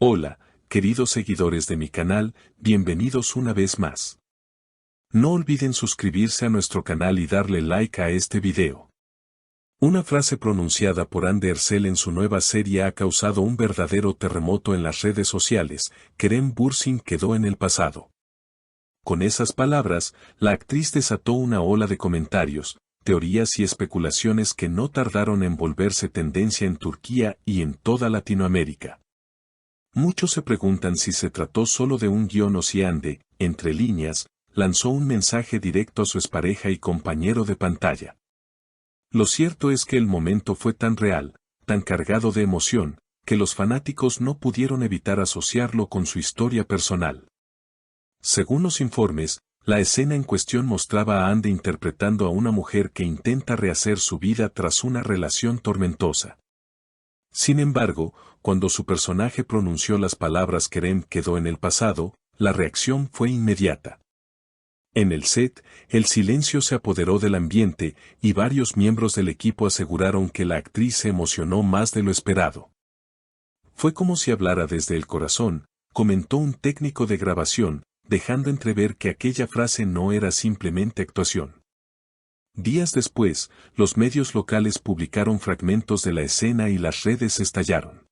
Hola, queridos seguidores de mi canal, bienvenidos una vez más. No olviden suscribirse a nuestro canal y darle like a este video. Una frase pronunciada por Anne Ercel en su nueva serie ha causado un verdadero terremoto en las redes sociales. Kerem Bürsin quedó en el pasado. Con esas palabras, la actriz desató una ola de comentarios, teorías y especulaciones que no tardaron en volverse tendencia en Turquía y en toda Latinoamérica. Muchos se preguntan si se trató solo de un guión o si Ande, entre líneas, lanzó un mensaje directo a su expareja y compañero de pantalla. Lo cierto es que el momento fue tan real, tan cargado de emoción, que los fanáticos no pudieron evitar asociarlo con su historia personal. Según los informes, la escena en cuestión mostraba a Ande interpretando a una mujer que intenta rehacer su vida tras una relación tormentosa. Sin embargo, cuando su personaje pronunció las palabras Kerem quedó en el pasado, la reacción fue inmediata. En el set, el silencio se apoderó del ambiente y varios miembros del equipo aseguraron que la actriz se emocionó más de lo esperado. Fue como si hablara desde el corazón, comentó un técnico de grabación, dejando entrever que aquella frase no era simplemente actuación. Días después, los medios locales publicaron fragmentos de la escena y las redes estallaron.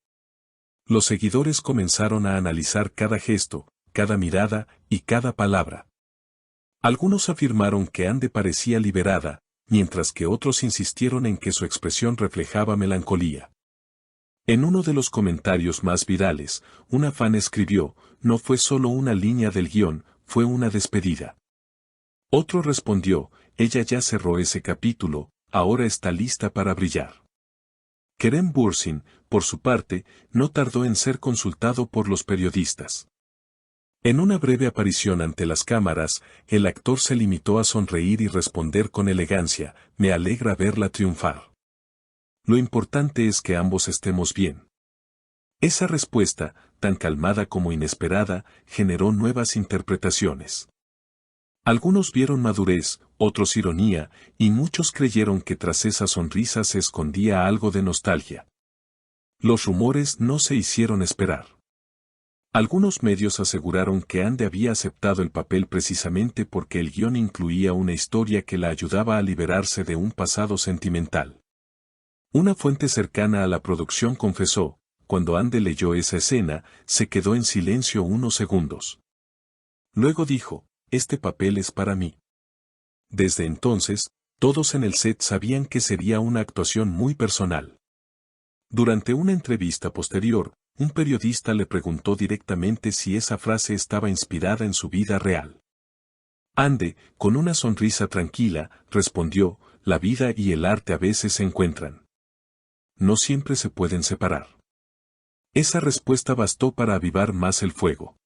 Los seguidores comenzaron a analizar cada gesto, cada mirada y cada palabra. Algunos afirmaron que Ande parecía liberada, mientras que otros insistieron en que su expresión reflejaba melancolía. En uno de los comentarios más virales, una fan escribió: "No fue solo una línea del guión, fue una despedida". Otro respondió: "Ella ya cerró ese capítulo, ahora está lista para brillar". Kerem Bürsin, por su parte, no tardó en ser consultado por los periodistas. En una breve aparición ante las cámaras, el actor se limitó a sonreír y responder con elegancia: "Me alegra verla triunfar. Lo importante es que ambos estemos bien". Esa respuesta, tan calmada como inesperada, generó nuevas interpretaciones. Algunos vieron madurez, otros ironía, y muchos creyeron que tras esa sonrisa se escondía algo de nostalgia. Los rumores no se hicieron esperar. Algunos medios aseguraron que Ande había aceptado el papel precisamente porque el guión incluía una historia que la ayudaba a liberarse de un pasado sentimental. Una fuente cercana a la producción confesó: "Cuando Ande leyó esa escena, se quedó en silencio unos segundos. Luego dijo: 'Este papel es para mí'". Desde entonces, todos en el set sabían que sería una actuación muy personal. Durante una entrevista posterior, un periodista le preguntó directamente si esa frase estaba inspirada en su vida real. Ande, con una sonrisa tranquila, respondió: "La vida y el arte a veces se encuentran. No siempre se pueden separar". Esa respuesta bastó para avivar más el fuego.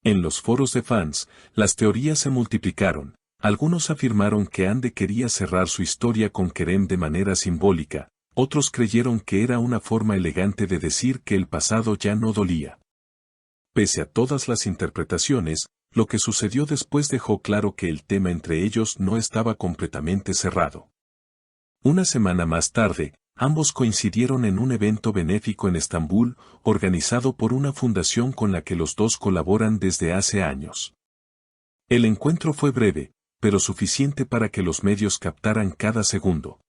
En los foros de fans, las teorías se multiplicaron. Algunos afirmaron que Ande quería cerrar su historia con Kerem de manera simbólica, otros creyeron que era una forma elegante de decir que el pasado ya no dolía. Pese a todas las interpretaciones, lo que sucedió después dejó claro que el tema entre ellos no estaba completamente cerrado. Una semana más tarde, ambos coincidieron en un evento benéfico en Estambul, organizado por una fundación con la que los dos colaboran desde hace años. El encuentro fue breve, pero suficiente para que los medios captaran cada segundo.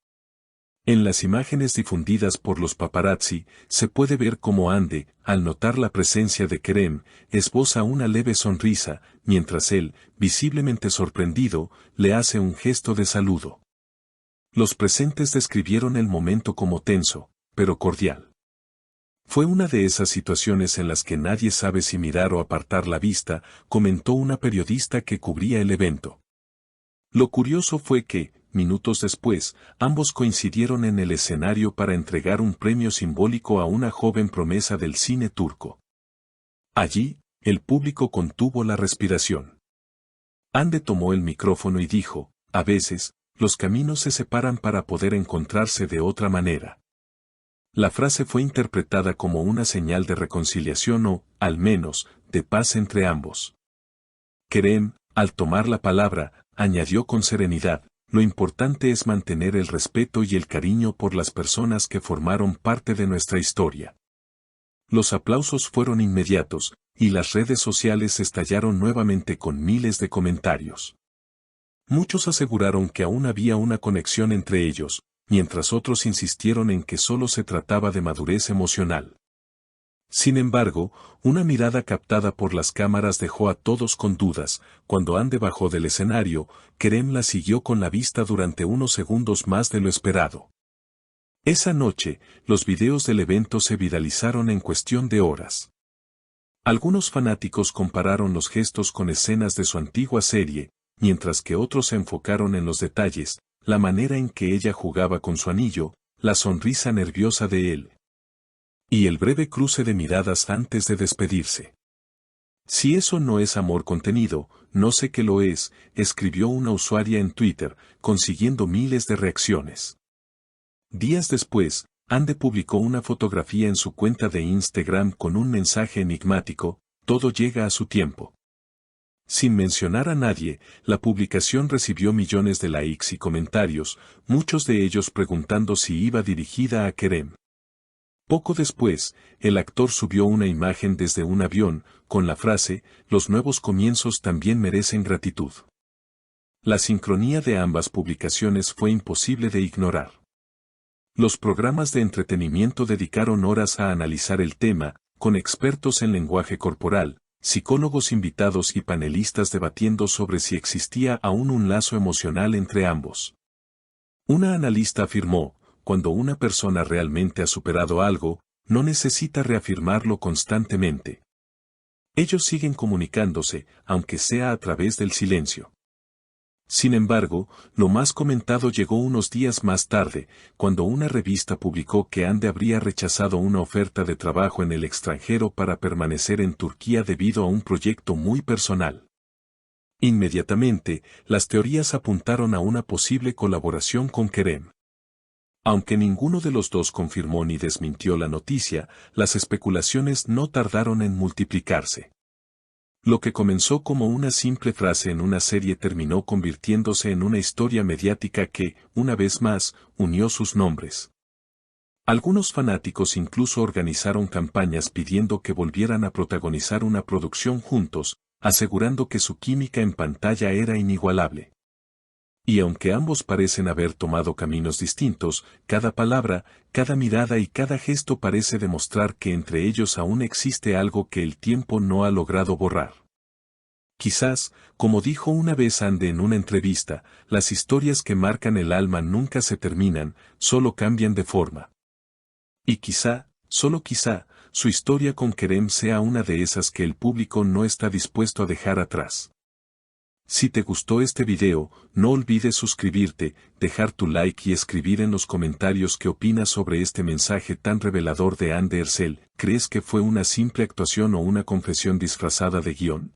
En las imágenes difundidas por los paparazzi, se puede ver cómo Ande, al notar la presencia de Kerem, esboza una leve sonrisa, mientras él, visiblemente sorprendido, le hace un gesto de saludo. Los presentes describieron el momento como tenso, pero cordial. "Fue una de esas situaciones en las que nadie sabe si mirar o apartar la vista", comentó una periodista que cubría el evento. Lo curioso fue que, minutos después, ambos coincidieron en el escenario para entregar un premio simbólico a una joven promesa del cine turco. Allí, el público contuvo la respiración. Ande tomó el micrófono y dijo: "A veces, los caminos se separan para poder encontrarse de otra manera". La frase fue interpretada como una señal de reconciliación o, al menos, de paz entre ambos. Kerem, al tomar la palabra, añadió con serenidad: "Lo importante es mantener el respeto y el cariño por las personas que formaron parte de nuestra historia. Los aplausos fueron inmediatos, y las redes sociales estallaron nuevamente con miles de comentarios. Muchos aseguraron que aún había una conexión entre ellos, mientras otros insistieron en que solo se trataba de madurez emocional. Sin embargo, una mirada captada por las cámaras dejó a todos con dudas. Cuando Ande bajó del escenario, Kerem la siguió con la vista durante unos segundos más de lo esperado. Esa noche, los videos del evento se viralizaron en cuestión de horas. Algunos fanáticos compararon los gestos con escenas de su antigua serie, mientras que otros se enfocaron en los detalles, la manera en que ella jugaba con su anillo, la sonrisa nerviosa de él. Y el breve cruce de miradas antes de despedirse. Si eso no es amor contenido, no sé qué lo es, escribió una usuaria en Twitter, consiguiendo miles de reacciones. Días después, Ande publicó una fotografía en su cuenta de Instagram con un mensaje enigmático: todo llega a su tiempo. Sin mencionar a nadie, la publicación recibió millones de likes y comentarios, muchos de ellos preguntando si iba dirigida a Kerem. Poco después, el actor subió una imagen desde un avión, con la frase: los nuevos comienzos también merecen gratitud. La sincronía de ambas publicaciones fue imposible de ignorar. Los programas de entretenimiento dedicaron horas a analizar el tema, con expertos en lenguaje corporal, psicólogos invitados y panelistas debatiendo sobre si existía aún un lazo emocional entre ambos. Una analista afirmó: cuando una persona realmente ha superado algo, no necesita reafirmarlo constantemente. Ellos siguen comunicándose, aunque sea a través del silencio. Sin embargo, lo más comentado llegó unos días más tarde, cuando una revista publicó que Ande habría rechazado una oferta de trabajo en el extranjero para permanecer en Turquía debido a un proyecto muy personal. Inmediatamente, las teorías apuntaron a una posible colaboración con Kerem. Aunque ninguno de los dos confirmó ni desmintió la noticia, las especulaciones no tardaron en multiplicarse. Lo que comenzó como una simple frase en una serie terminó convirtiéndose en una historia mediática que, una vez más, unió sus nombres. Algunos fanáticos incluso organizaron campañas pidiendo que volvieran a protagonizar una producción juntos, asegurando que su química en pantalla era inigualable. Y aunque ambos parecen haber tomado caminos distintos, cada palabra, cada mirada y cada gesto parece demostrar que entre ellos aún existe algo que el tiempo no ha logrado borrar. Quizás, como dijo una vez Ande en una entrevista, las historias que marcan el alma nunca se terminan, solo cambian de forma. Y quizá, solo quizá, su historia con Kerem sea una de esas que el público no está dispuesto a dejar atrás. Si te gustó este video, no olvides suscribirte, dejar tu like y escribir en los comentarios qué opinas sobre este mensaje tan revelador de Ande Erçel. ¿Crees que fue una simple actuación o una confesión disfrazada de guión?